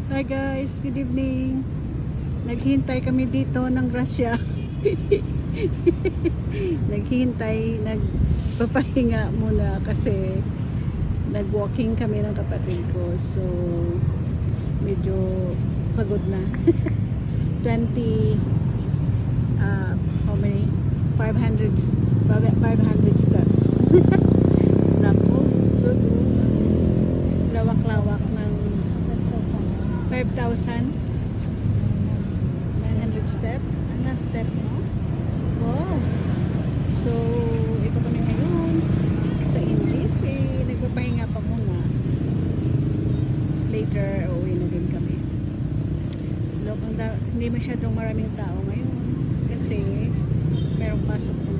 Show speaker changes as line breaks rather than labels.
Hi guys, good evening. Naghintay kami dito ng grasya. Naghintay, nagpapahinga muna kasi nag-walking kami ng kapatid ko. So, medyo pagod na. 20, how many? 500 steps. Naku, lawak-lawak ng 5,900 steps. Anong step mo? Wow! So, ito kami ngayon sa NGC. Nagpapahinga pa muna. Later, uwi na din kami. Hindi masyadong maraming tao ngayon kasi merong pasok na